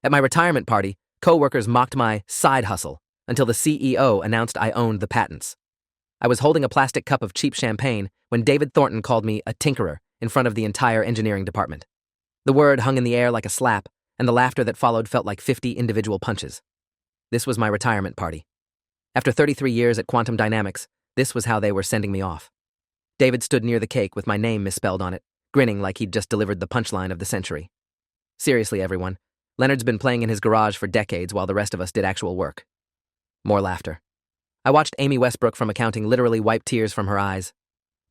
At my retirement party, coworkers mocked my side hustle until the CEO announced I owned the patents. I was holding a plastic cup of cheap champagne when David Thornton called me a tinkerer in front of the entire engineering department. The word hung in the air like a slap, and the laughter that followed felt like 50 individual punches. This was my retirement party. After 33 years at Quantum Dynamics, this was how they were sending me off. David stood near the cake with my name misspelled on it, grinning like he'd just delivered the punchline of the century. Seriously, everyone, Leonard's been playing in his garage for decades while the rest of us did actual work. More laughter. I watched Amy Westbrook from accounting literally wipe tears from her eyes.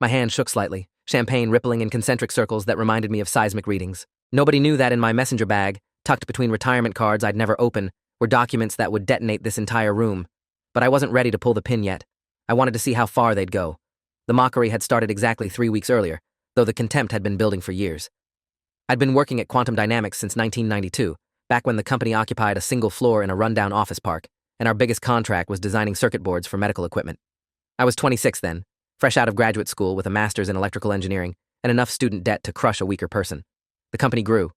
My hand shook slightly, champagne rippling in concentric circles that reminded me of seismic readings. Nobody knew that in my messenger bag, tucked between retirement cards I'd never open, were documents that would detonate this entire room. But I wasn't ready to pull the pin yet. I wanted to see how far they'd go. The mockery had started exactly 3 weeks earlier, though the contempt had been building for years. I'd been working at Quantum Dynamics since 1992, back when the company occupied a single floor in a rundown office park, and our biggest contract was designing circuit boards for medical equipment. I was 26 then, fresh out of graduate school with a master's in electrical engineering and enough student debt to crush a weaker person. The company grew.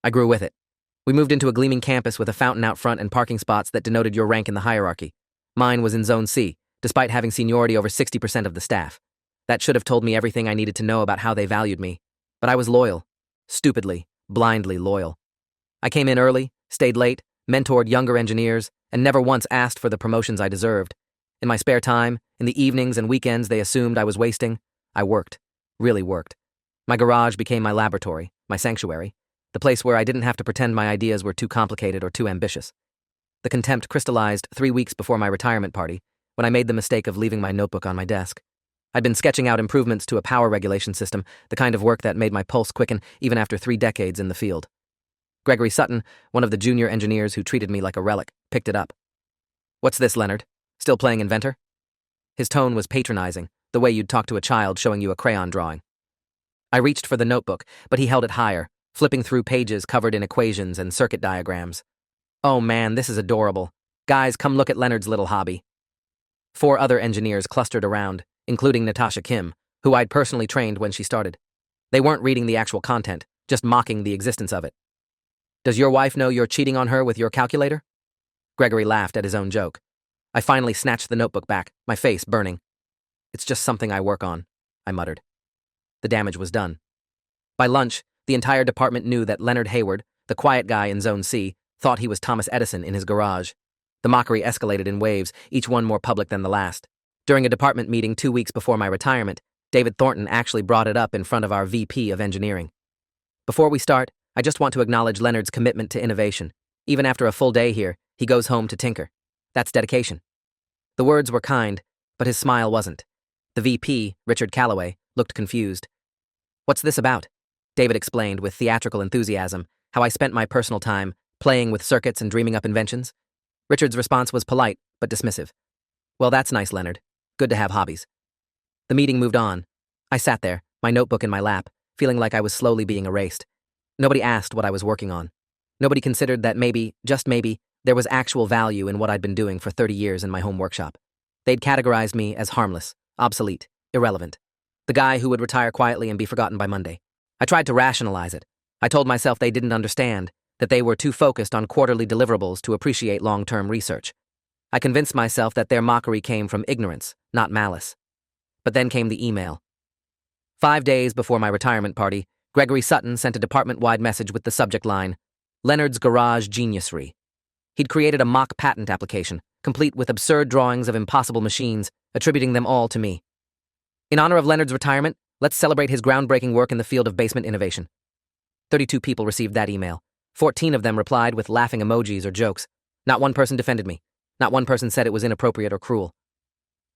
I grew with it. We moved into a gleaming campus with a fountain out front and parking spots that denoted your rank in the hierarchy. Mine was in Zone C, despite having seniority over 60% of the staff. That should have told me everything I needed to know about how they valued me. But I was loyal. Stupidly, blindly loyal. I came in early, stayed late, mentored younger engineers, and never once asked for the promotions I deserved. In my spare time, in the evenings and weekends they assumed I was wasting, I worked. Really worked. My garage became my laboratory, my sanctuary, the place where I didn't have to pretend my ideas were too complicated or too ambitious. The contempt crystallized 3 weeks before my retirement party, when I made the mistake of leaving my notebook on my desk. I'd been sketching out improvements to a power regulation system, the kind of work that made my pulse quicken even after 3 decades in the field. Gregory Sutton, one of the junior engineers who treated me like a relic, picked it up. "What's this, Leonard? Still playing inventor?" His tone was patronizing, the way you'd talk to a child showing you a crayon drawing. I reached for the notebook, but he held it higher, flipping through pages covered in equations and circuit diagrams. "Oh man, this is adorable. Guys, come look at Leonard's little hobby." 4 other engineers clustered around, including Natasha Kim, who I'd personally trained when she started. They weren't reading the actual content, just mocking the existence of it. "Does your wife know you're cheating on her with your calculator?" Gregory laughed at his own joke. I finally snatched the notebook back, my face burning. "It's just something I work on," I muttered. The damage was done. By lunch, the entire department knew that Leonard Hayward, the quiet guy in Zone C, thought he was Thomas Edison in his garage. The mockery escalated in waves, each one more public than the last. During a department meeting 2 weeks before my retirement, David Thornton actually brought it up in front of our VP of engineering. "Before we start, I just want to acknowledge Leonard's commitment to innovation. Even after a full day here, he goes home to tinker. That's dedication." The words were kind, but his smile wasn't. The VP, Richard Calloway, looked confused. "What's this about?" David explained with theatrical enthusiasm how I spent my personal time playing with circuits and dreaming up inventions. Richard's response was polite, but dismissive. "Well, that's nice, Leonard. Good to have hobbies." The meeting moved on. I sat there, my notebook in my lap, feeling like I was slowly being erased. Nobody asked what I was working on. Nobody considered that maybe, just maybe, there was actual value in what I'd been doing for 30 years in my home workshop. They'd categorized me as harmless, obsolete, irrelevant. The guy who would retire quietly and be forgotten by Monday. I tried to rationalize it. I told myself they didn't understand, that they were too focused on quarterly deliverables to appreciate long-term research. I convinced myself that their mockery came from ignorance, not malice. But then came the email. 5 days before my retirement party, Gregory Sutton sent a department-wide message with the subject line, "Leonard's Garage Geniusry." He'd created a mock patent application, complete with absurd drawings of impossible machines, attributing them all to me. "In honor of Leonard's retirement, let's celebrate his groundbreaking work in the field of basement innovation." 32 people received that email. 14 of them replied with laughing emojis or jokes. Not one person defended me. Not one person said it was inappropriate or cruel.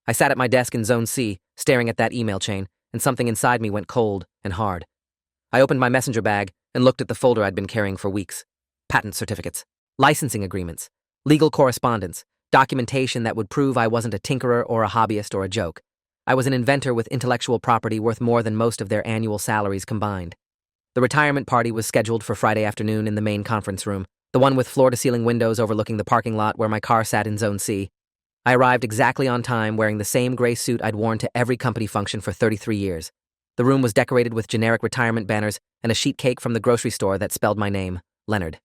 I sat at my desk in Zone C, staring at that email chain, and something inside me went cold and hard. I opened my messenger bag and looked at the folder I'd been carrying for weeks. Patent certificates, licensing agreements, legal correspondence, documentation that would prove I wasn't a tinkerer or a hobbyist or a joke. I was an inventor with intellectual property worth more than most of their annual salaries combined. The retirement party was scheduled for Friday afternoon in the main conference room, the one with floor-to-ceiling windows overlooking the parking lot where my car sat in Zone C. I arrived exactly on time wearing the same gray suit I'd worn to every company function for 33 years. The room was decorated with generic retirement banners and a sheet cake from the grocery store that spelled my name, Leonard.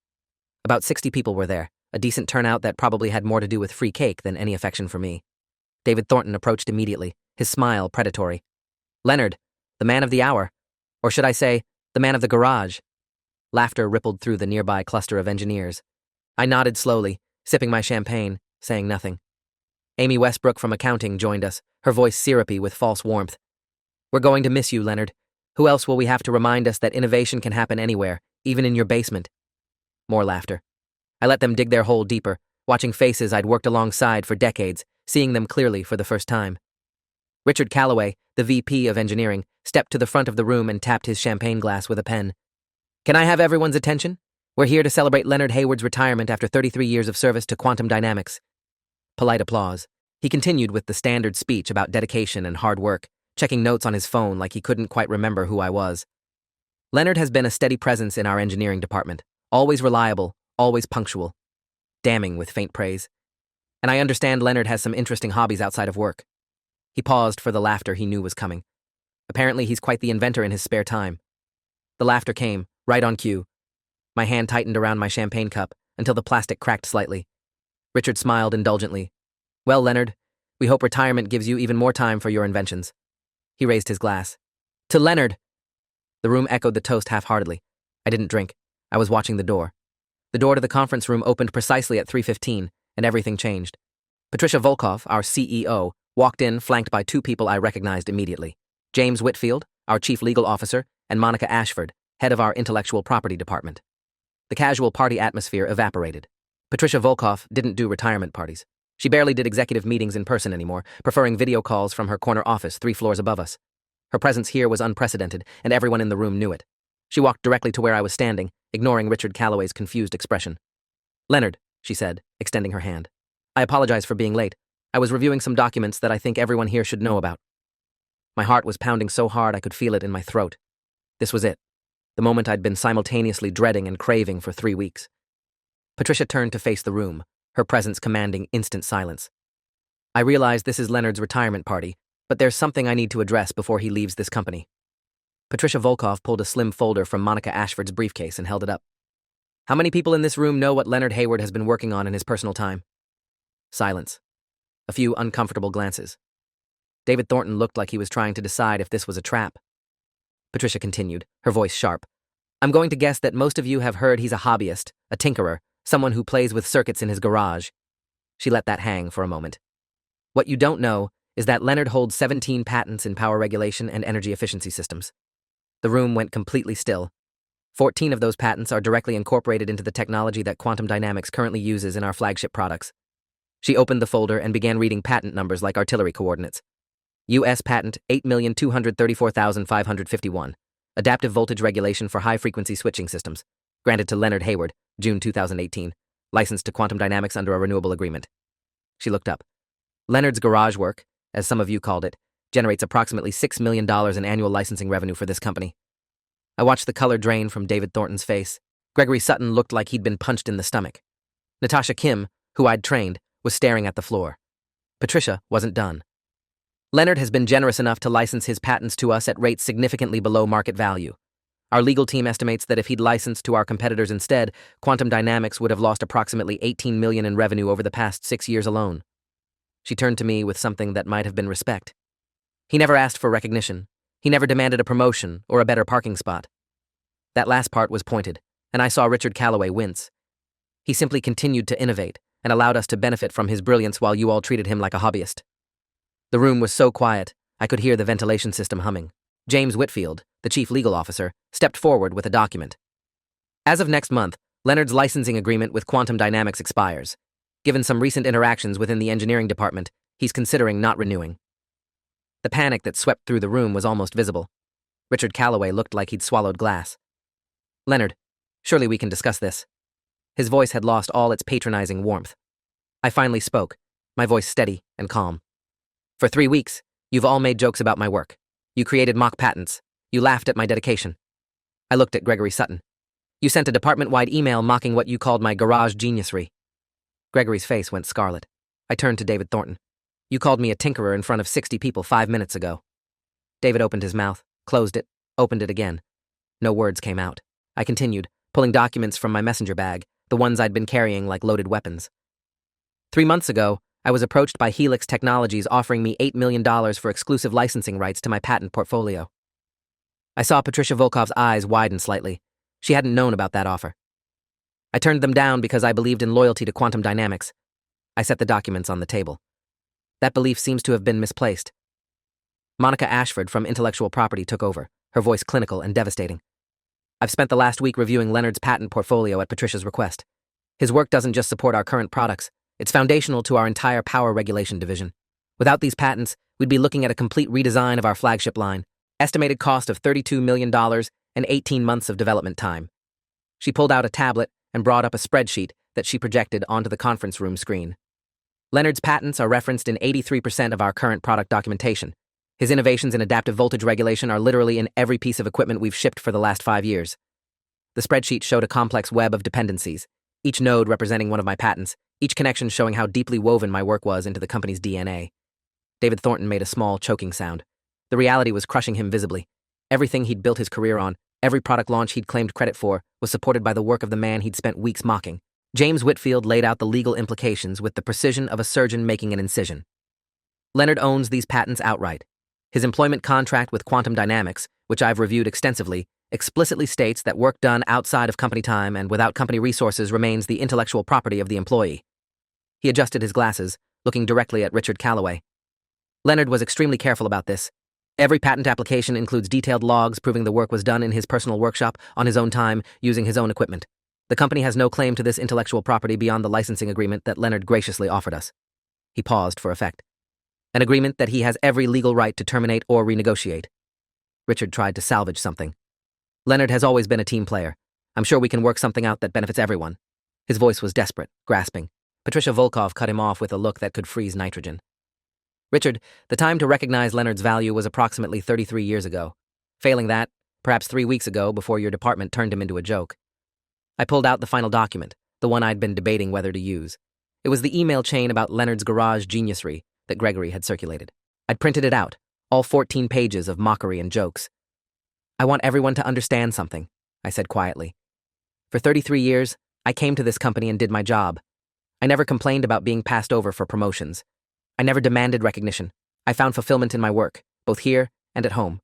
About 60 people were there, a decent turnout that probably had more to do with free cake than any affection for me. David Thornton approached immediately, his smile predatory. "Leonard, the man of the hour. Or should I say, the man of the garage?" Laughter rippled through the nearby cluster of engineers. I nodded slowly, sipping my champagne, saying nothing. Amy Westbrook from accounting joined us, her voice syrupy with false warmth. "We're going to miss you, Leonard. Who else will we have to remind us that innovation can happen anywhere, even in your basement?" More laughter. I let them dig their hole deeper, watching faces I'd worked alongside for decades, seeing them clearly for the first time. Richard Calloway, the VP of engineering, stepped to the front of the room and tapped his champagne glass with a pen. "Can I have everyone's attention? We're here to celebrate Leonard Hayward's retirement after 33 years of service to quantum dynamics." Polite applause. He continued with the standard speech about dedication and hard work, checking notes on his phone like he couldn't quite remember who I was. "Leonard has been a steady presence in our engineering department, always reliable, always punctual." Damning with faint praise. "And I understand Leonard has some interesting hobbies outside of work." He paused for the laughter he knew was coming. "Apparently he's quite the inventor in his spare time." The laughter came, right on cue. My hand tightened around my champagne cup until the plastic cracked slightly. Richard smiled indulgently. "Well, Leonard, we hope retirement gives you even more time for your inventions." He raised his glass. "To Leonard!" The room echoed the toast half-heartedly. I didn't drink. I was watching the door. The door to the conference room opened precisely at 3:15, and everything changed. Patricia Volkov, our CEO, walked in, flanked by two people I recognized immediately: James Whitfield, our chief legal officer, and Monica Ashford, head of our intellectual property department. The casual party atmosphere evaporated. Patricia Volkov didn't do retirement parties. She barely did executive meetings in person anymore, preferring video calls from her corner office 3 floors above us. Her presence here was unprecedented, and everyone in the room knew it. She walked directly to where I was standing, ignoring Richard Calloway's confused expression. "Leonard," she said, extending her hand. "I apologize for being late. I was reviewing some documents that I think everyone here should know about." My heart was pounding so hard I could feel it in my throat. This was it. The moment I'd been simultaneously dreading and craving for 3 weeks. Patricia turned to face the room, her presence commanding instant silence. "I realize this is Leonard's retirement party, but there's something I need to address before he leaves this company." Patricia Volkov pulled a slim folder from Monica Ashford's briefcase and held it up. "How many people in this room know what Leonard Hayward has been working on in his personal time?" Silence. A few uncomfortable glances. David Thornton looked like he was trying to decide if this was a trap. Patricia continued, her voice sharp. "I'm going to guess that most of you have heard he's a hobbyist, a tinkerer, someone who plays with circuits in his garage." She let that hang for a moment. "What you don't know is that Leonard holds 17 patents in power regulation and energy efficiency systems." The room went completely still. 14 of those patents are directly incorporated into the technology that quantum dynamics currently uses in our flagship products. She opened the folder and began reading patent numbers like artillery coordinates. U.S. Patent 8,234,551. Adaptive voltage regulation for high-frequency switching systems. Granted to Leonard Hayward, June 2018. Licensed to Quantum Dynamics under a renewable agreement. She looked up. "Leonard's garage work, as some of you called it, generates approximately $6 million in annual licensing revenue for this company." I watched the color drain from David Thornton's face. Gregory Sutton looked like he'd been punched in the stomach. Natasha Kim, who I'd trained, was staring at the floor. Patricia wasn't done. "Leonard has been generous enough to license his patents to us at rates significantly below market value. Our legal team estimates that if he'd licensed to our competitors instead, Quantum Dynamics would have lost approximately $18 million in revenue over the past 6 years alone." She turned to me with something that might have been respect. "He never asked for recognition. He never demanded a promotion or a better parking spot." That last part was pointed, and I saw Richard Calloway wince. "He simply continued to innovate and allowed us to benefit from his brilliance while you all treated him like a hobbyist." The room was so quiet, I could hear the ventilation system humming. James Whitfield, the chief legal officer, stepped forward with a document. "As of next month, Leonard's licensing agreement with Quantum Dynamics expires. Given some recent interactions within the engineering department, he's considering not renewing." The panic that swept through the room was almost visible. Richard Calloway looked like he'd swallowed glass. "Leonard, surely we can discuss this." His voice had lost all its patronizing warmth. I finally spoke, my voice steady and calm. "For 3 weeks, you've all made jokes about my work. You created mock patents. You laughed at my dedication." I looked at Gregory Sutton. "You sent a department-wide email mocking what you called my garage geniusry." Gregory's face went scarlet. I turned to David Thornton. "You called me a tinkerer in front of 60 people 5 minutes ago." David opened his mouth, closed it, opened it again. No words came out. I continued, pulling documents from my messenger bag, the ones I'd been carrying like loaded weapons. 3 months ago, I was approached by Helix Technologies offering me $8 million for exclusive licensing rights to my patent portfolio. I saw Patricia Volkov's eyes widen slightly. She hadn't known about that offer. I turned them down because I believed in loyalty to quantum dynamics. I set the documents on the table. That belief seems to have been misplaced. Monica Ashford from Intellectual Property took over, her voice clinical and devastating. I've spent the last week reviewing Leonard's patent portfolio at Patricia's request. His work doesn't just support our current products, it's foundational to our entire power regulation division. Without these patents, we'd be looking at a complete redesign of our flagship line, estimated cost of $32 million and 18 months of development time. She pulled out a tablet and brought up a spreadsheet that she projected onto the conference room screen. Leonard's patents are referenced in 83% of our current product documentation. His innovations in adaptive voltage regulation are literally in every piece of equipment we've shipped for the last 5 years. The spreadsheet showed a complex web of dependencies, each node representing one of my patents, each connection showing how deeply woven my work was into the company's DNA. David Thornton made a small, choking sound. The reality was crushing him visibly. Everything he'd built his career on, every product launch he'd claimed credit for, was supported by the work of the man he'd spent weeks mocking. James Whitfield laid out the legal implications with the precision of a surgeon making an incision. Leonard owns these patents outright. His employment contract with Quantum Dynamics, which I've reviewed extensively, explicitly states that work done outside of company time and without company resources remains the intellectual property of the employee. He adjusted his glasses, looking directly at Richard Calloway. Leonard was extremely careful about this. Every patent application includes detailed logs proving the work was done in his personal workshop, on his own time, using his own equipment. The company has no claim to this intellectual property beyond the licensing agreement that Leonard graciously offered us. He paused for effect. An agreement that he has every legal right to terminate or renegotiate. Richard tried to salvage something. Leonard has always been a team player. I'm sure we can work something out that benefits everyone. His voice was desperate, grasping. Patricia Volkov cut him off with a look that could freeze nitrogen. Richard, the time to recognize Leonard's value was approximately 33 years ago. Failing that, perhaps 3 weeks ago before your department turned him into a joke. I pulled out the final document, the one I'd been debating whether to use. It was the email chain about Leonard's garage geniusry that Gregory had circulated. I'd printed it out, all 14 pages of mockery and jokes. I want everyone to understand something, I said quietly. For 33 years, I came to this company and did my job. I never complained about being passed over for promotions. I never demanded recognition. I found fulfillment in my work, both here and at home.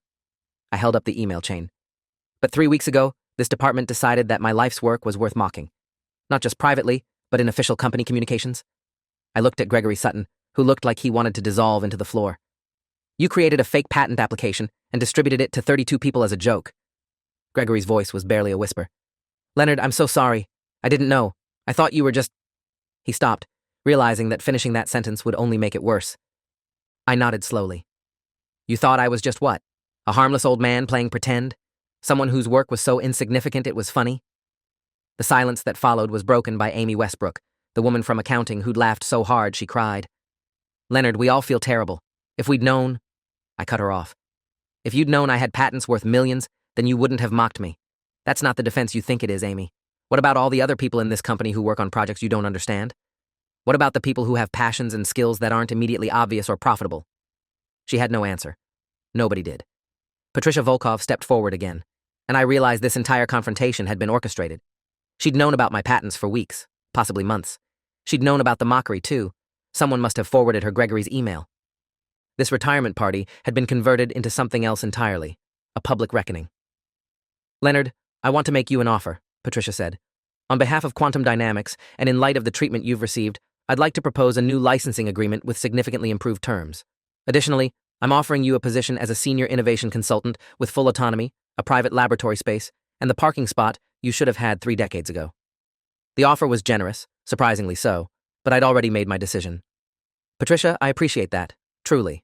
I held up the email chain. But 3 weeks ago, this department decided that my life's work was worth mocking. Not just privately, but in official company communications. I looked at Gregory Sutton, who looked like he wanted to dissolve into the floor. You created a fake patent application and distributed it to 32 people as a joke. Gregory's voice was barely a whisper. Leonard, I'm so sorry. I didn't know. I thought you were just... He stopped, realizing that finishing that sentence would only make it worse. I nodded slowly. You thought I was just what? A harmless old man playing pretend? Someone whose work was so insignificant it was funny? The silence that followed was broken by Amy Westbrook, the woman from accounting who'd laughed so hard she cried. Leonard, we all feel terrible. If we'd known... I cut her off. If you'd known I had patents worth millions, then you wouldn't have mocked me. That's not the defense you think it is, Amy. What about all the other people in this company who work on projects you don't understand? What about the people who have passions and skills that aren't immediately obvious or profitable? She had no answer. Nobody did. Patricia Volkov stepped forward again, and I realized this entire confrontation had been orchestrated. She'd known about my patents for weeks, possibly months. She'd known about the mockery, too. Someone must have forwarded her Gregory's email. This retirement party had been converted into something else entirely, a public reckoning. Leonard, I want to make you an offer, Patricia said. On behalf of Quantum Dynamics, and in light of the treatment you've received, I'd like to propose a new licensing agreement with significantly improved terms. Additionally, I'm offering you a position as a senior innovation consultant with full autonomy, a private laboratory space, and the parking spot you should have had 3 decades ago. The offer was generous, surprisingly so, but I'd already made my decision. Patricia, I appreciate that, truly.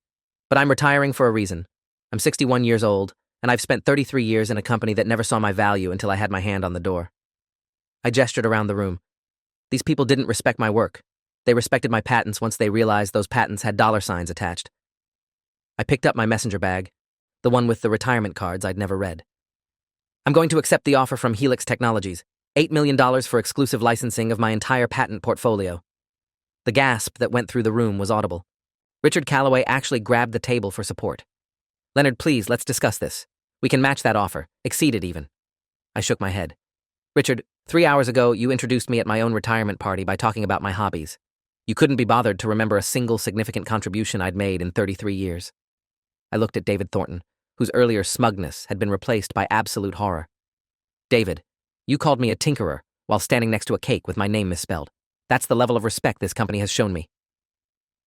But I'm retiring for a reason. I'm 61 years old, and I've spent 33 years in a company that never saw my value until I had my hand on the door. I gestured around the room. These people didn't respect my work. They respected my patents once they realized those patents had dollar signs attached. I picked up my messenger bag, the one with the retirement cards I'd never read. I'm going to accept the offer from Helix Technologies, $8 million for exclusive licensing of my entire patent portfolio. The gasp that went through the room was audible. Richard Calloway actually grabbed the table for support. Leonard, please, let's discuss this. We can match that offer, exceed it even. I shook my head. Richard, 3 hours ago, you introduced me at my own retirement party by talking about my hobbies. You couldn't be bothered to remember a single significant contribution I'd made in 33 years. I looked at David Thornton, whose earlier smugness had been replaced by absolute horror. David, you called me a tinkerer while standing next to a cake with my name misspelled. That's the level of respect this company has shown me.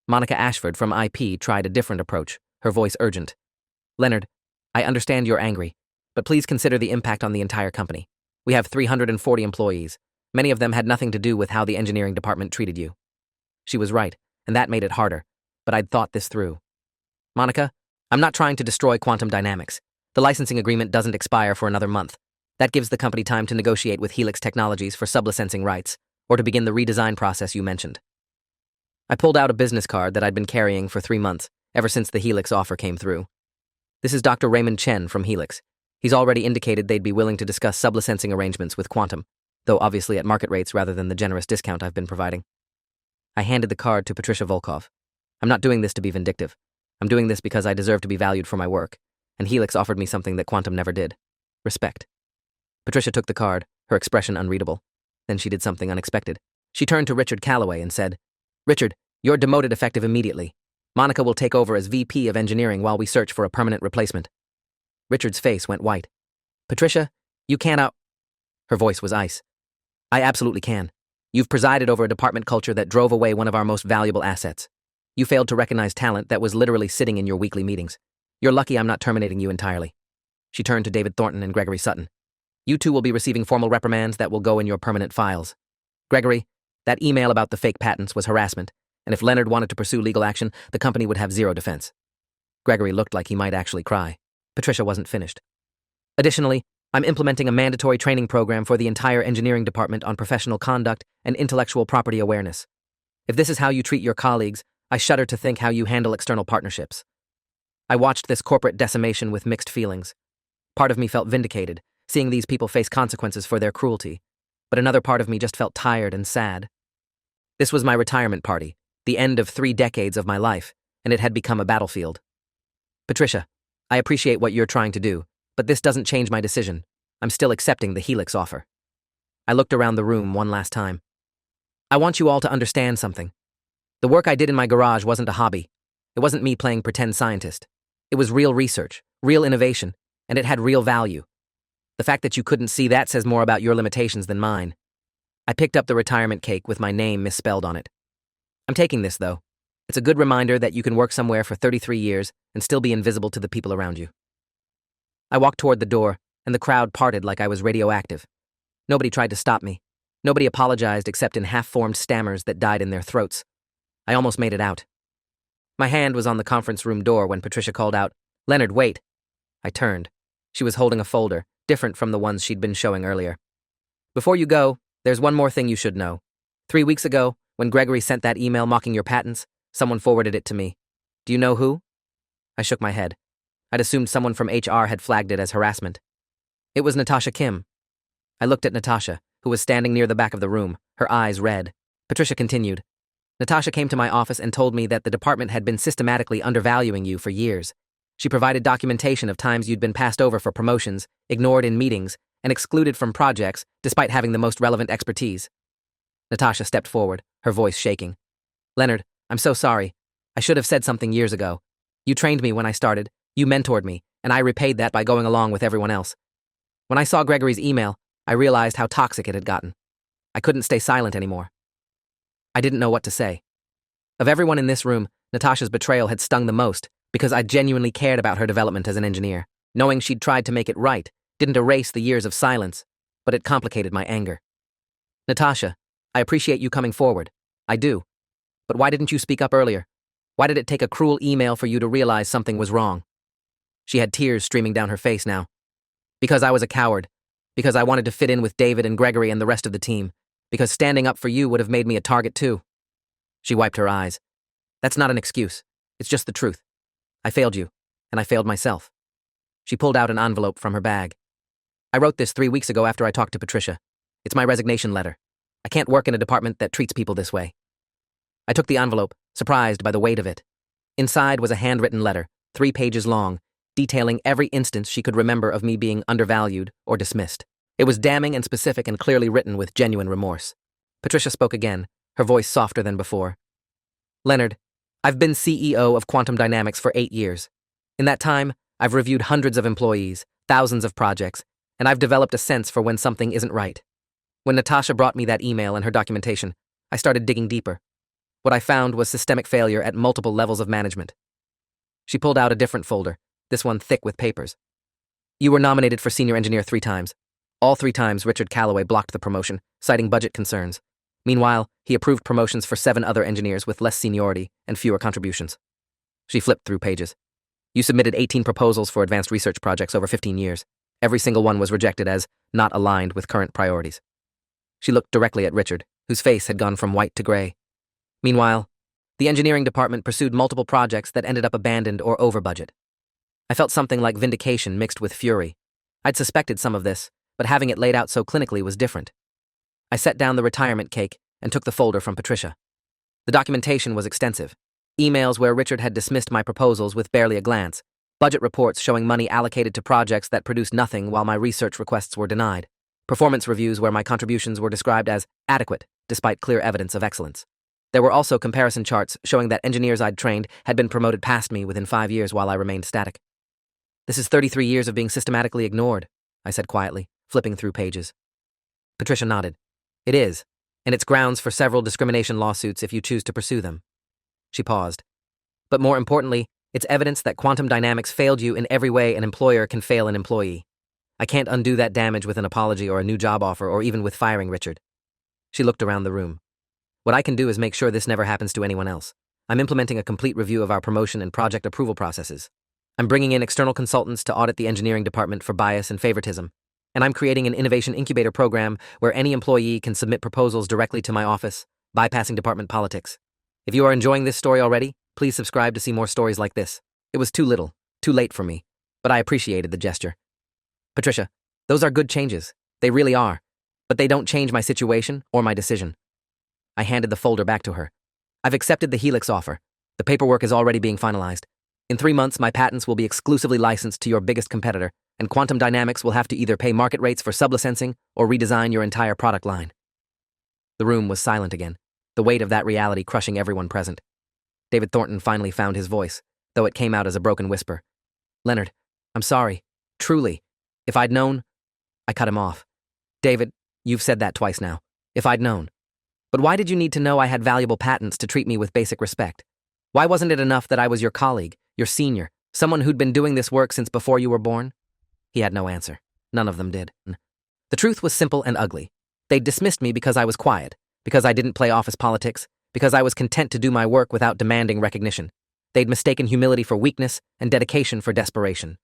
Monica Ashford from IP tried a different approach, her voice urgent. Leonard, I understand you're angry, but please consider the impact on the entire company. We have 340 employees. Many of them had nothing to do with how the engineering department treated you. She was right, and that made it harder, but I'd thought this through. Monica, I'm not trying to destroy quantum dynamics. The licensing agreement doesn't expire for another month. That gives the company time to negotiate with Helix Technologies for sublicensing rights, or to begin the redesign process you mentioned. I pulled out a business card that I'd been carrying for 3 months, ever since the Helix offer came through. This is Dr. Raymond Chen from Helix. He's already indicated they'd be willing to discuss sublicensing arrangements with Quantum, though obviously at market rates rather than the generous discount I've been providing. I handed the card to Patricia Volkov. I'm not doing this to be vindictive. I'm doing this because I deserve to be valued for my work, and Helix offered me something that Quantum never did. Respect. Patricia took the card, her expression unreadable. Then she did something unexpected. She turned to Richard Calloway and said, Richard, you're demoted effective immediately. Monica will take over as VP of Engineering while we search for a permanent replacement. Richard's face went white. Patricia, you can't out... Her voice was ice. I absolutely can. You've presided over a department culture that drove away one of our most valuable assets. You failed to recognize talent that was literally sitting in your weekly meetings. You're lucky I'm not terminating you entirely. She turned to David Thornton and Gregory Sutton. You two will be receiving formal reprimands that will go in your permanent files. Gregory, that email about the fake patents was harassment, and if Leonard wanted to pursue legal action, the company would have zero defense. Gregory looked like he might actually cry. Patricia wasn't finished. Additionally, I'm implementing a mandatory training program for the entire engineering department on professional conduct and intellectual property awareness. If this is how you treat your colleagues, I shudder to think how you handle external partnerships. I watched this corporate decimation with mixed feelings. Part of me felt vindicated, seeing these people face consequences for their cruelty, but another part of me just felt tired and sad. This was my retirement party, the end of 3 decades of my life, and it had become a battlefield. Patricia, I appreciate what you're trying to do, but this doesn't change my decision. I'm still accepting the Helix offer. I looked around the room one last time. I want you all to understand something. The work I did in my garage wasn't a hobby. It wasn't me playing pretend scientist. It was real research, real innovation, and it had real value. The fact that you couldn't see that says more about your limitations than mine. I picked up the retirement cake with my name misspelled on it. I'm taking this, though. It's a good reminder that you can work somewhere for 33 years and still be invisible to the people around you. I walked toward the door, and the crowd parted like I was radioactive. Nobody tried to stop me. Nobody apologized except in half-formed stammers that died in their throats. I almost made it out. My hand was on the conference room door when Patricia called out, Leonard, wait. I turned. She was holding a folder, different from the ones she'd been showing earlier. Before you go, there's one more thing you should know. 3 weeks ago, when Gregory sent that email mocking your patents, someone forwarded it to me. Do you know who? I shook my head. I'd assumed someone from HR had flagged it as harassment. It was Natasha Kim. I looked at Natasha, who was standing near the back of the room, her eyes red. Patricia continued. Natasha came to my office and told me that the department had been systematically undervaluing you for years. She provided documentation of times you'd been passed over for promotions, ignored in meetings, and excluded from projects despite having the most relevant expertise. Natasha stepped forward, her voice shaking. Leonard, I'm so sorry. I should have said something years ago. You trained me when I started, you mentored me, and I repaid that by going along with everyone else. When I saw Gregory's email, I realized how toxic it had gotten. I couldn't stay silent anymore. I didn't know what to say. Of everyone in this room, Natasha's betrayal had stung the most because I genuinely cared about her development as an engineer. Knowing she'd tried to make it right didn't erase the years of silence, but it complicated my anger. Natasha, I appreciate you coming forward. I do. But why didn't you speak up earlier? Why did it take a cruel email for you to realize something was wrong? She had tears streaming down her face now. Because I was a coward. Because I wanted to fit in with David and Gregory and the rest of the team. Because standing up for you would have made me a target too. She wiped her eyes. That's not an excuse. It's just the truth. I failed you, and I failed myself. She pulled out an envelope from her bag. I wrote this 3 weeks ago after I talked to Patricia. It's my resignation letter. I can't work in a department that treats people this way. I took the envelope, surprised by the weight of it. Inside was a handwritten letter, 3 pages long, detailing every instance she could remember of me being undervalued or dismissed. It was damning and specific and clearly written with genuine remorse. Patricia spoke again, her voice softer than before. Leonard, I've been CEO of Quantum Dynamics for 8 years. In that time, I've reviewed hundreds of employees, thousands of projects, and I've developed a sense for when something isn't right. When Natasha brought me that email and her documentation, I started digging deeper. What I found was systemic failure at multiple levels of management. She pulled out a different folder, this one thick with papers. You were nominated for senior engineer 3 times. All 3 times, Richard Calloway blocked the promotion, citing budget concerns. Meanwhile, he approved promotions for 7 other engineers with less seniority and fewer contributions. She flipped through pages. You submitted 18 proposals for advanced research projects over 15 years. Every single one was rejected as not aligned with current priorities. She looked directly at Richard, whose face had gone from white to gray. Meanwhile, the engineering department pursued multiple projects that ended up abandoned or over budget. I felt something like vindication mixed with fury. I'd suspected some of this, but having it laid out so clinically was different. I set down the retirement cake and took the folder from Patricia. The documentation was extensive. Emails where Richard had dismissed my proposals with barely a glance, budget reports showing money allocated to projects that produced nothing while my research requests were denied, performance reviews where my contributions were described as adequate despite clear evidence of excellence. There were also comparison charts showing that engineers I'd trained had been promoted past me within 5 years while I remained static. This is 33 years of being systematically ignored, I said quietly, flipping through pages. Patricia nodded. It is, and it's grounds for several discrimination lawsuits if you choose to pursue them. She paused. But more importantly, it's evidence that Quantum Dynamics failed you in every way an employer can fail an employee. I can't undo that damage with an apology or a new job offer or even with firing Richard. She looked around the room. What I can do is make sure this never happens to anyone else. I'm implementing a complete review of our promotion and project approval processes. I'm bringing in external consultants to audit the engineering department for bias and favoritism. And I'm creating an innovation incubator program where any employee can submit proposals directly to my office, bypassing department politics. If you are enjoying this story already, please subscribe to see more stories like this. It was too little, too late for me, but I appreciated the gesture. Patricia, those are good changes. They really are. But they don't change my situation or my decision. I handed the folder back to her. I've accepted the Helix offer. The paperwork is already being finalized. In 3 months, my patents will be exclusively licensed to your biggest competitor, and Quantum Dynamics will have to either pay market rates for sublicensing or redesign your entire product line. The room was silent again, the weight of that reality crushing everyone present. David Thornton finally found his voice, though it came out as a broken whisper. Leonard, I'm sorry. Truly. If I'd known... I cut him off. David, you've said that twice now. If I'd known. But why did you need to know I had valuable patents to treat me with basic respect? Why wasn't it enough that I was your colleague, your senior, someone who'd been doing this work since before you were born? He had no answer. None of them did. The truth was simple and ugly. They'd dismissed me because I was quiet, because I didn't play office politics, because I was content to do my work without demanding recognition. They'd mistaken humility for weakness and dedication for desperation.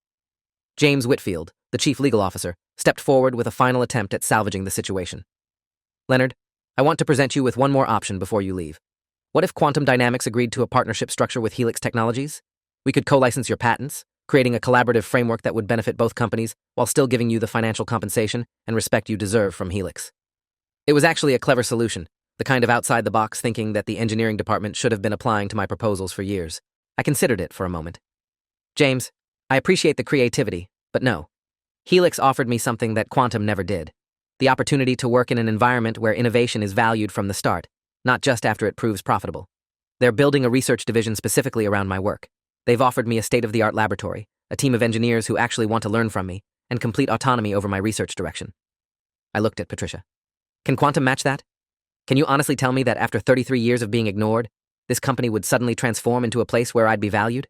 James Whitfield, the chief legal officer, stepped forward with a final attempt at salvaging the situation. Leonard, I want to present you with one more option before you leave. What if Quantum Dynamics agreed to a partnership structure with Helix Technologies? We could co-license your patents, creating a collaborative framework that would benefit both companies while still giving you the financial compensation and respect you deserve from Helix. It was actually a clever solution, the kind of outside-the-box thinking that the engineering department should have been applying to my proposals for years. I considered it for a moment. James, I appreciate the creativity, but no. Helix offered me something that Quantum never did. The opportunity to work in an environment where innovation is valued from the start, not just after it proves profitable. They're building a research division specifically around my work. They've offered me a state-of-the-art laboratory, a team of engineers who actually want to learn from me, and complete autonomy over my research direction. I looked at Patricia. Can Quantum match that? Can you honestly tell me that after 33 years of being ignored, this company would suddenly transform into a place where I'd be valued?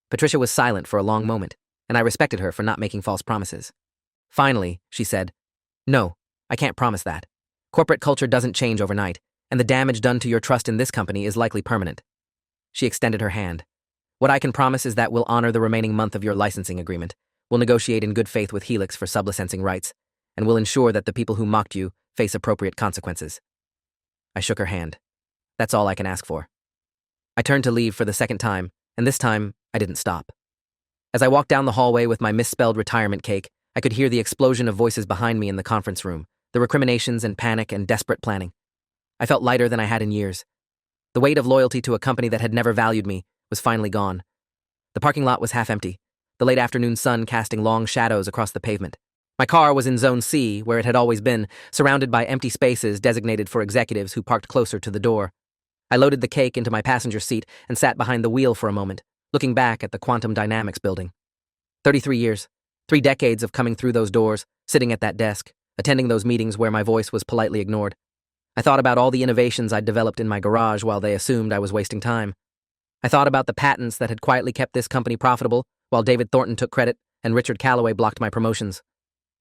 Patricia was silent for a long moment, and I respected her for not making false promises. Finally, she said, No, I can't promise that. Corporate culture doesn't change overnight, and the damage done to your trust in this company is likely permanent. She extended her hand. What I can promise is that we'll honor the remaining month of your licensing agreement, we'll negotiate in good faith with Helix for sublicensing rights, and we'll ensure that the people who mocked you face appropriate consequences. I shook her hand. That's all I can ask for. I turned to leave for the second time, and this time, I didn't stop. As I walked down the hallway with my misspelled retirement cake, I could hear the explosion of voices behind me in the conference room, the recriminations and panic and desperate planning. I felt lighter than I had in years. The weight of loyalty to a company that had never valued me was finally gone. The parking lot was half empty, the late afternoon sun casting long shadows across the pavement. My car was in Zone C, where it had always been, surrounded by empty spaces designated for executives who parked closer to the door. I loaded the cake into my passenger seat and sat behind the wheel for a moment, looking back at the Quantum Dynamics building. 33 years, 3 decades of coming through those doors, sitting at that desk, attending those meetings where my voice was politely ignored. I thought about all the innovations I'd developed in my garage while they assumed I was wasting time. I thought about the patents that had quietly kept this company profitable while David Thornton took credit and Richard Calloway blocked my promotions.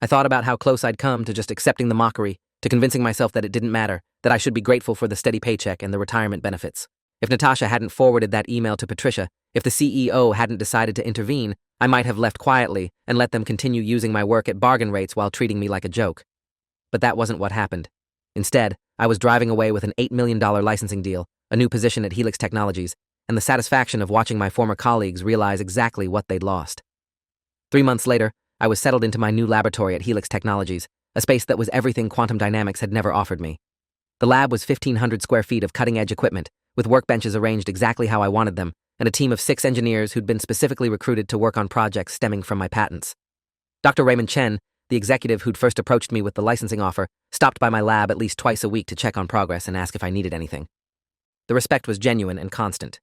I thought about how close I'd come to just accepting the mockery, to convincing myself that it didn't matter, that I should be grateful for the steady paycheck and the retirement benefits. If Natasha hadn't forwarded that email to Patricia, if the CEO hadn't decided to intervene, I might have left quietly and let them continue using my work at bargain rates while treating me like a joke. But that wasn't what happened. Instead, I was driving away with an $8 million licensing deal, a new position at Helix Technologies, and the satisfaction of watching my former colleagues realize exactly what they'd lost. 3 months later, I was settled into my new laboratory at Helix Technologies, a space that was everything quantum dynamics had never offered me. The lab was 1,500 square feet of cutting-edge equipment, with workbenches arranged exactly how I wanted them, and a team of 6 engineers who'd been specifically recruited to work on projects stemming from my patents. Dr. Raymond Chen, the executive who'd first approached me with the licensing offer, stopped by my lab at least twice a week to check on progress and ask if I needed anything. The respect was genuine and constant.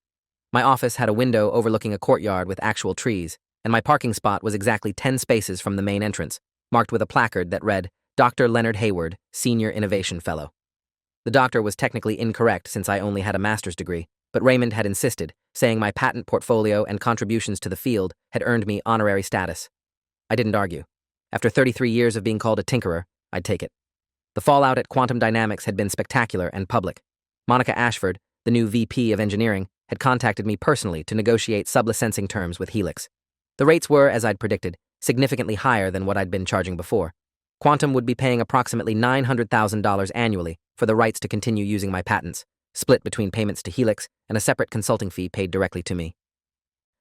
My office had a window overlooking a courtyard with actual trees, and my parking spot was exactly 10 spaces from the main entrance, marked with a placard that read, Dr. Leonard Hayward, Senior Innovation Fellow. The doctor was technically incorrect since I only had a master's degree, but Raymond had insisted, saying my patent portfolio and contributions to the field had earned me honorary status. I didn't argue. After 33 years of being called a tinkerer, I'd take it. The fallout at Quantum Dynamics had been spectacular and public. Monica Ashford, the new VP of Engineering, had contacted me personally to negotiate sublicensing terms with Helix. The rates were, as I'd predicted, significantly higher than what I'd been charging before. Quantum would be paying approximately $900,000 annually for the rights to continue using my patents, split between payments to Helix and a separate consulting fee paid directly to me.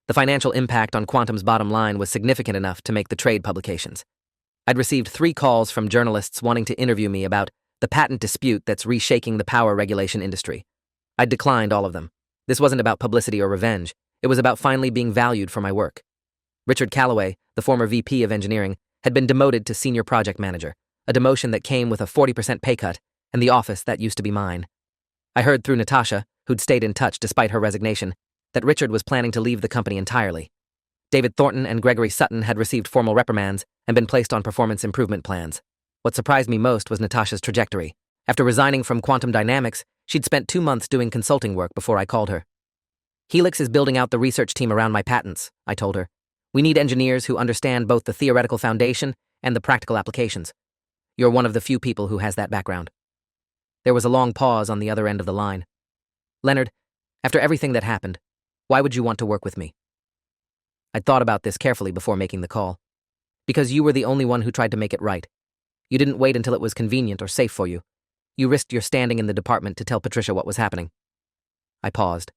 The financial impact on Quantum's bottom line was significant enough to make the trade publications. I'd received 3 calls from journalists wanting to interview me about the patent dispute that's reshaping the power regulation industry. I'd declined all of them. This wasn't about publicity or revenge. It was about finally being valued for my work. Richard Calloway, the former VP of Engineering, had been demoted to Senior Project Manager, a demotion that came with a 40% pay cut and the office that used to be mine. I heard through Natasha, who'd stayed in touch despite her resignation, that Richard was planning to leave the company entirely. David Thornton and Gregory Sutton had received formal reprimands and been placed on performance improvement plans. What surprised me most was Natasha's trajectory. After resigning from Quantum Dynamics, she'd spent 2 months doing consulting work before I called her. Helix is building out the research team around my patents, I told her. We need engineers who understand both the theoretical foundation and the practical applications. You're one of the few people who has that background. There was a long pause on the other end of the line. Leonard, after everything that happened, why would you want to work with me? I'd thought about this carefully before making the call. Because you were the only one who tried to make it right. You didn't wait until it was convenient or safe for you. You risked your standing in the department to tell Patricia what was happening. I paused.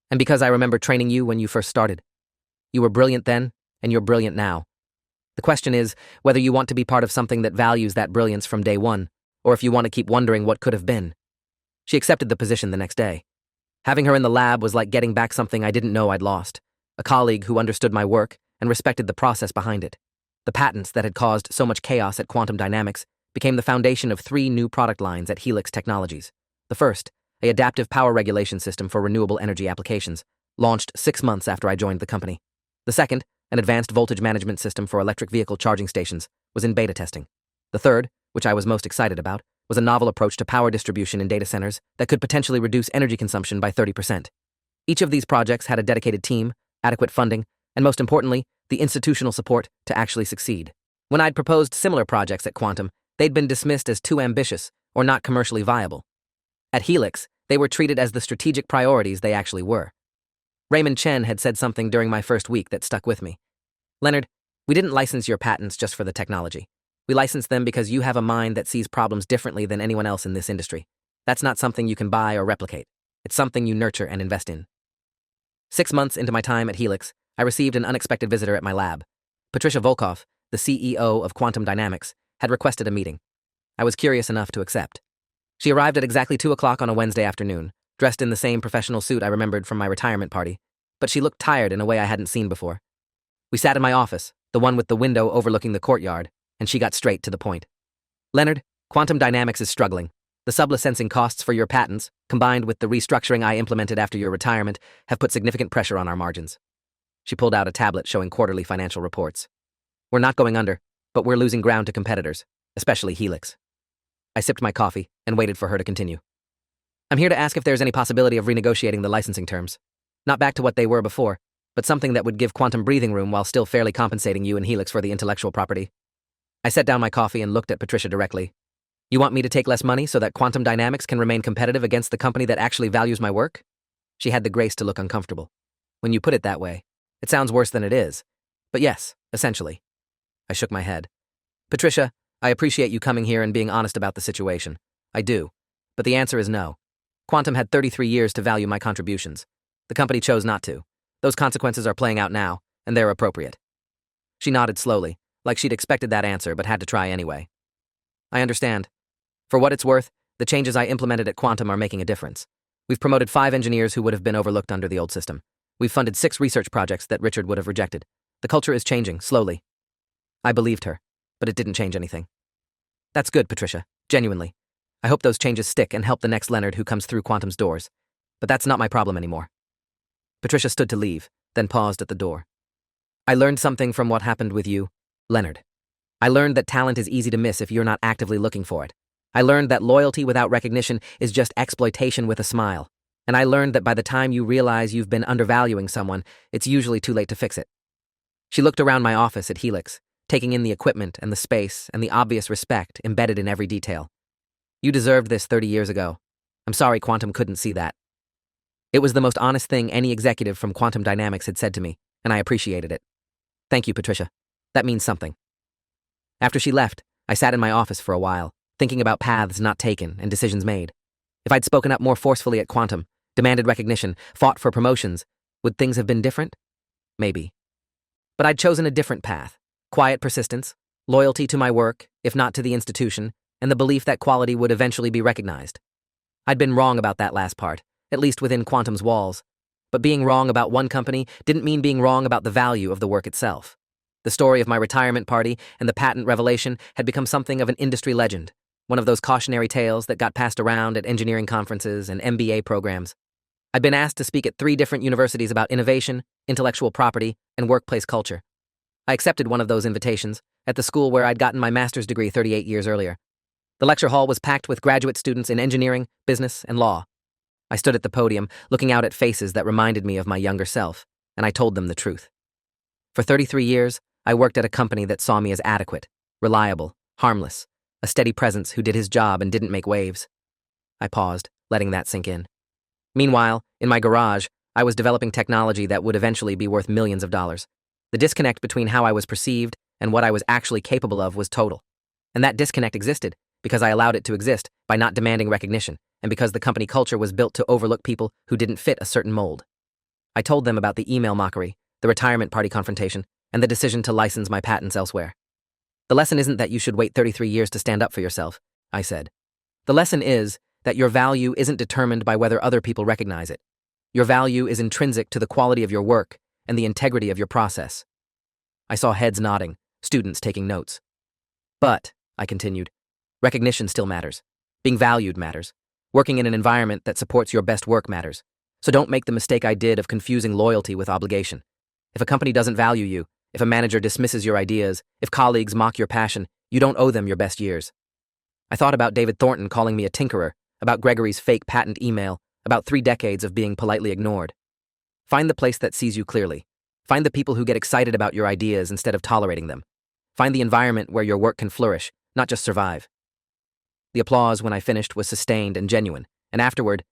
And because I remember training you when you first started. You were brilliant then, and you're brilliant now. The question is whether you want to be part of something that values that brilliance from day one, or if you want to keep wondering what could have been. She accepted the position the next day. Having her in the lab was like getting back something I didn't know I'd lost, a colleague who understood my work and respected the process behind it. The patents that had caused so much chaos at Quantum Dynamics became the foundation of 3 new product lines at Helix Technologies. The first, an adaptive power regulation system for renewable energy applications, launched 6 months after I joined the company. The second, an advanced voltage management system for electric vehicle charging stations, was in beta testing. The third, which I was most excited about, was a novel approach to power distribution in data centers that could potentially reduce energy consumption by 30%. Each of these projects had a dedicated team, adequate funding, and most importantly, the institutional support to actually succeed. When I'd proposed similar projects at Quantum, they'd been dismissed as too ambitious or not commercially viable. At Helix, they were treated as the strategic priorities they actually were. Raymond Chen had said something during my first week that stuck with me. Leonard, we didn't license your patents just for the technology. We licensed them because you have a mind that sees problems differently than anyone else in this industry. That's not something you can buy or replicate. It's something you nurture and invest in. 6 months into my time at Helix, I received an unexpected visitor at my lab. Patricia Volkov, the CEO of Quantum Dynamics, had requested a meeting. I was curious enough to accept. She arrived at exactly 2 o'clock on a Wednesday afternoon, dressed in the same professional suit I remembered from my retirement party, but she looked tired in a way I hadn't seen before. We sat in my office, the one with the window overlooking the courtyard, and she got straight to the point. Leonard, quantum dynamics is struggling. The sublicensing costs for your patents, combined with the restructuring I implemented after your retirement, have put significant pressure on our margins. She pulled out a tablet showing quarterly financial reports. We're not going under, but we're losing ground to competitors, especially Helix. I sipped my coffee and waited for her to continue. I'm here to ask if there's any possibility of renegotiating the licensing terms. Not back to what they were before, but something that would give quantum breathing room while still fairly compensating you and Helix for the intellectual property. I set down my coffee and looked at Patricia directly. You want me to take less money so that quantum dynamics can remain competitive against the company that actually values my work? She had the grace to look uncomfortable. When you put it that way, it sounds worse than it is. But yes, essentially. I shook my head. Patricia, I appreciate you coming here and being honest about the situation. I do. But the answer is no. Quantum had 33 years to value my contributions. The company chose not to. Those consequences are playing out now, and they're appropriate. She nodded slowly, like she'd expected that answer but had to try anyway. I understand. For what it's worth, the changes I implemented at Quantum are making a difference. We've promoted 5 engineers who would have been overlooked under the old system. We've funded 6 research projects that Richard would have rejected. The culture is changing, slowly. I believed her, but it didn't change anything. That's good, Patricia, genuinely. I hope those changes stick and help the next Leonard who comes through Quantum's doors. But that's not my problem anymore. Patricia stood to leave, then paused at the door. I learned something from what happened with you, Leonard. I learned that talent is easy to miss if you're not actively looking for it. I learned that loyalty without recognition is just exploitation with a smile. And I learned that by the time you realize you've been undervaluing someone, it's usually too late to fix it. She looked around my office at Helix, taking in the equipment and the space and the obvious respect embedded in every detail. You deserved this 30 years ago. I'm sorry Quantum couldn't see that. It was the most honest thing any executive from Quantum Dynamics had said to me, and I appreciated it. Thank you, Patricia. That means something. After she left, I sat in my office for a while, thinking about paths not taken and decisions made. If I'd spoken up more forcefully at Quantum, demanded recognition, fought for promotions, would things have been different? Maybe. But I'd chosen a different path. Quiet persistence, loyalty to my work, if not to the institution, and the belief that quality would eventually be recognized. I'd been wrong about that last part, at least within Quantum's walls. But being wrong about one company didn't mean being wrong about the value of the work itself. The story of my retirement party and the patent revelation had become something of an industry legend, one of those cautionary tales that got passed around at engineering conferences and MBA programs. I'd been asked to speak at 3 different universities about innovation, intellectual property, and workplace culture. I accepted one of those invitations at the school where I'd gotten my master's degree 38 years earlier. The lecture hall was packed with graduate students in engineering, business, and law. I stood at the podium, looking out at faces that reminded me of my younger self, and I told them the truth. For 33 years, I worked at a company that saw me as adequate, reliable, harmless, a steady presence who did his job and didn't make waves. I paused, letting that sink in. Meanwhile, in my garage, I was developing technology that would eventually be worth millions of dollars. The disconnect between how I was perceived and what I was actually capable of was total. And that disconnect existed because I allowed it to exist by not demanding recognition, and because the company culture was built to overlook people who didn't fit a certain mold. I told them about the email mockery, the retirement party confrontation, and the decision to license my patents elsewhere. The lesson isn't that you should wait 33 years to stand up for yourself, I said. The lesson is that your value isn't determined by whether other people recognize it. Your value is intrinsic to the quality of your work and the integrity of your process. I saw heads nodding, students taking notes. But, I continued, recognition still matters. Being valued matters. Working in an environment that supports your best work matters. So don't make the mistake I did of confusing loyalty with obligation. If a company doesn't value you, if a manager dismisses your ideas, if colleagues mock your passion, you don't owe them your best years. I thought about David Thornton calling me a tinkerer, about Gregory's fake patent email, about 3 decades of being politely ignored. Find the place that sees you clearly. Find the people who get excited about your ideas instead of tolerating them. Find the environment where your work can flourish, not just survive. The applause when I finished was sustained and genuine, and afterward,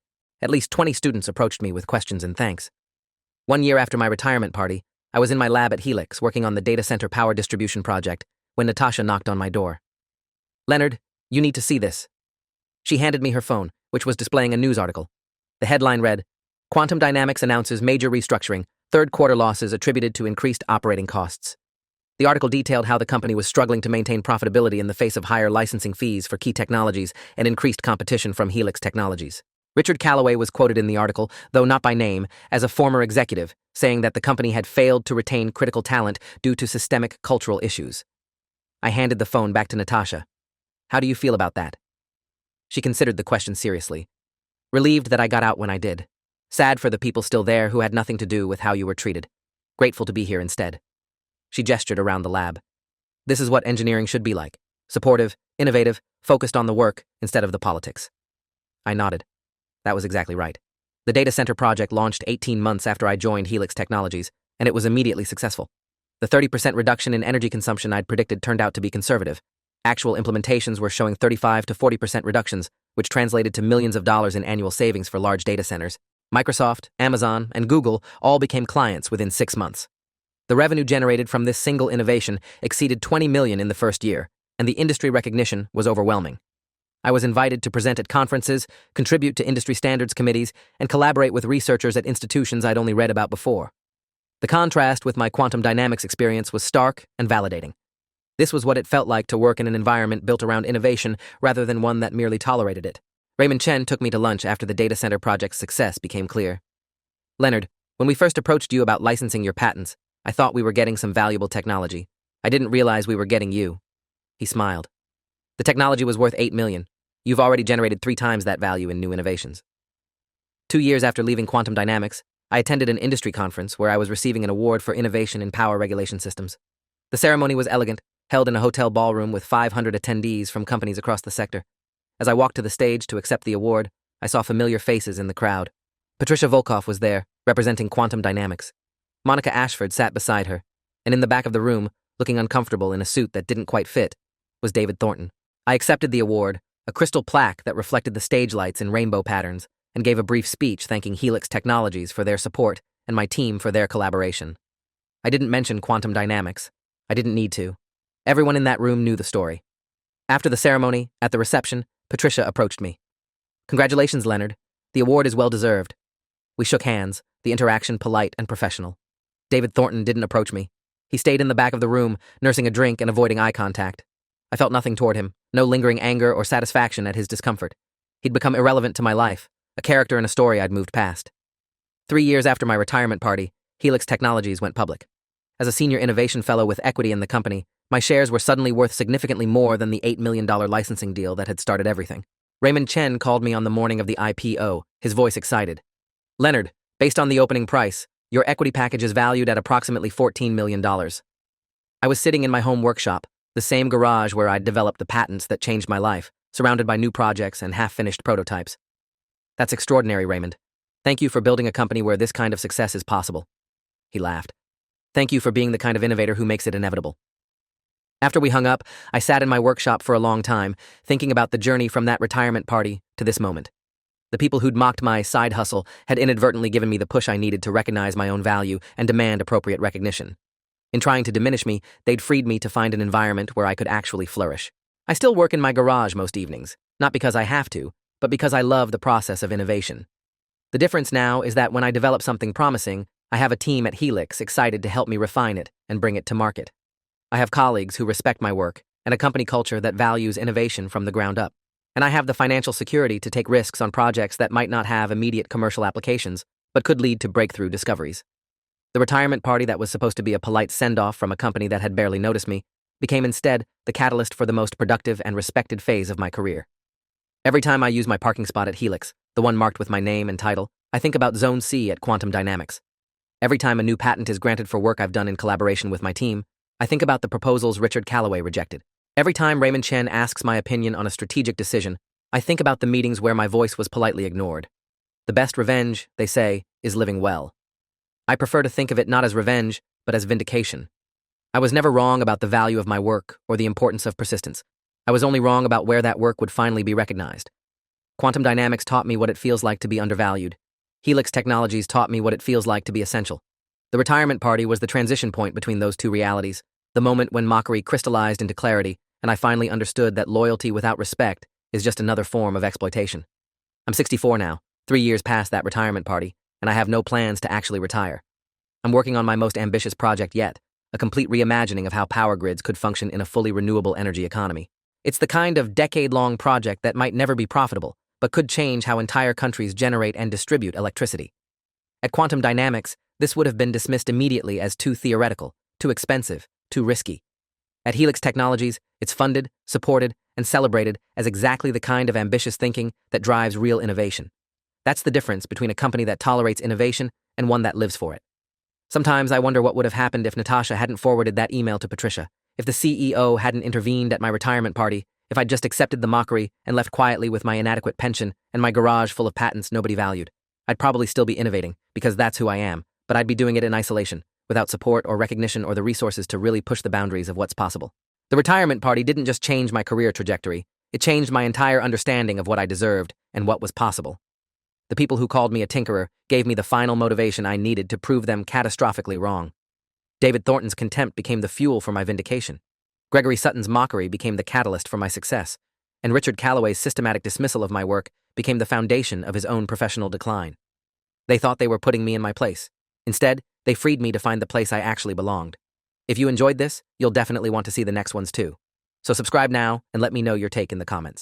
at least 20 students approached me with questions and thanks. 1 year after my retirement party, I was in my lab at Helix working on the data center power distribution project when Natasha knocked on my door. Leonard, you need to see this. She handed me her phone, which was displaying a news article. The headline read, Quantum Dynamics announces major restructuring, third quarter losses attributed to increased operating costs. The article detailed how the company was struggling to maintain profitability in the face of higher licensing fees for key technologies and increased competition from Helix Technologies. Richard Calloway was quoted in the article, though not by name, as a former executive, saying that the company had failed to retain critical talent due to systemic cultural issues. I handed the phone back to Natasha. How do you feel about that? She considered the question seriously. Relieved that I got out when I did. Sad for the people still there who had nothing to do with how you were treated. Grateful to be here instead. She gestured around the lab. This is what engineering should be like. Supportive, innovative, focused on the work instead of the politics. I nodded. That was exactly right. The data center project launched 18 months after I joined Helix Technologies, and it was immediately successful. The 30% reduction in energy consumption I'd predicted turned out to be conservative. Actual implementations were showing 35 to 40% reductions, which translated to millions of dollars in annual savings for large data centers. Microsoft, Amazon, and Google all became clients within 6 months. The revenue generated from this single innovation exceeded $20 million in the first year, and the industry recognition was overwhelming. I was invited to present at conferences, contribute to industry standards committees, and collaborate with researchers at institutions I'd only read about before. The contrast with my quantum dynamics experience was stark and validating. This was what it felt like to work in an environment built around innovation rather than one that merely tolerated it. Raymond Chen took me to lunch after the data center project's success became clear. Leonard, when we first approached you about licensing your patents, I thought we were getting some valuable technology. I didn't realize we were getting you. He smiled. The technology was worth $8 million. You've already generated 3 times that value in new innovations. 2 years after leaving Quantum Dynamics, I attended an industry conference where I was receiving an award for innovation in power regulation systems. The ceremony was elegant, held in a hotel ballroom with 500 attendees from companies across the sector. As I walked to the stage to accept the award, I saw familiar faces in the crowd. Patricia Volkov was there, representing Quantum Dynamics. Monica Ashford sat beside her, and in the back of the room, looking uncomfortable in a suit that didn't quite fit, was David Thornton. I accepted the award, a crystal plaque that reflected the stage lights in rainbow patterns, and gave a brief speech thanking Helix Technologies for their support and my team for their collaboration. I didn't mention Quantum Dynamics. I didn't need to. Everyone in that room knew the story. After the ceremony, at the reception, Patricia approached me. Congratulations, Leonard. The award is well-deserved. We shook hands, the interaction polite and professional. David Thornton didn't approach me. He stayed in the back of the room, nursing a drink and avoiding eye contact. I felt nothing toward him, no lingering anger or satisfaction at his discomfort. He'd become irrelevant to my life, a character in a story I'd moved past. 3 years after my retirement party, Helix Technologies went public. As a senior innovation fellow with equity in the company, my shares were suddenly worth significantly more than the $8 million licensing deal that had started everything. Raymond Chen called me on the morning of the IPO, his voice excited. Leonard, based on the opening price, your equity package is valued at approximately $14 million. I was sitting in my home workshop, the same garage where I'd developed the patents that changed my life, surrounded by new projects and half-finished prototypes. That's extraordinary, Raymond. Thank you for building a company where this kind of success is possible. He laughed. Thank you for being the kind of innovator who makes it inevitable. After we hung up, I sat in my workshop for a long time, thinking about the journey from that retirement party to this moment. The people who'd mocked my side hustle had inadvertently given me the push I needed to recognize my own value and demand appropriate recognition. In trying to diminish me, they'd freed me to find an environment where I could actually flourish. I still work in my garage most evenings, not because I have to, but because I love the process of innovation. The difference now is that when I develop something promising, I have a team at Helix excited to help me refine it and bring it to market. I have colleagues who respect my work and a company culture that values innovation from the ground up. And I have the financial security to take risks on projects that might not have immediate commercial applications, but could lead to breakthrough discoveries. The retirement party that was supposed to be a polite send-off from a company that had barely noticed me became instead the catalyst for the most productive and respected phase of my career. Every time I use my parking spot at Helix, the one marked with my name and title, I think about Zone C at Quantum Dynamics. Every time a new patent is granted for work I've done in collaboration with my team, I think about the proposals Richard Callaway rejected. Every time Raymond Chen asks my opinion on a strategic decision, I think about the meetings where my voice was politely ignored. The best revenge, they say, is living well. I prefer to think of it not as revenge, but as vindication. I was never wrong about the value of my work or the importance of persistence. I was only wrong about where that work would finally be recognized. Quantum Dynamics taught me what it feels like to be undervalued. Helix Technologies taught me what it feels like to be essential. The retirement party was the transition point between those two realities, the moment when mockery crystallized into clarity, and I finally understood that loyalty without respect is just another form of exploitation. I'm 64 now, 3 years past that retirement party, and I have no plans to actually retire. I'm working on my most ambitious project yet, a complete reimagining of how power grids could function in a fully renewable energy economy. It's the kind of decade-long project that might never be profitable, but could change how entire countries generate and distribute electricity. At Quantum Dynamics, this would have been dismissed immediately as too theoretical, too expensive, too risky. At Helix Technologies, it's funded, supported, and celebrated as exactly the kind of ambitious thinking that drives real innovation. That's the difference between a company that tolerates innovation and one that lives for it. Sometimes I wonder what would have happened if Natasha hadn't forwarded that email to Patricia, if the CEO hadn't intervened at my retirement party, if I'd just accepted the mockery and left quietly with my inadequate pension and my garage full of patents nobody valued. I'd probably still be innovating, because that's who I am, but I'd be doing it in isolation, without support or recognition or the resources to really push the boundaries of what's possible. The retirement party didn't just change my career trajectory, it changed my entire understanding of what I deserved and what was possible. The people who called me a tinkerer gave me the final motivation I needed to prove them catastrophically wrong. David Thornton's contempt became the fuel for my vindication. Gregory Sutton's mockery became the catalyst for my success, and Richard Calloway's systematic dismissal of my work became the foundation of his own professional decline. They thought they were putting me in my place. Instead, they freed me to find the place I actually belonged. If you enjoyed this, you'll definitely want to see the next ones too. So subscribe now and let me know your take in the comments.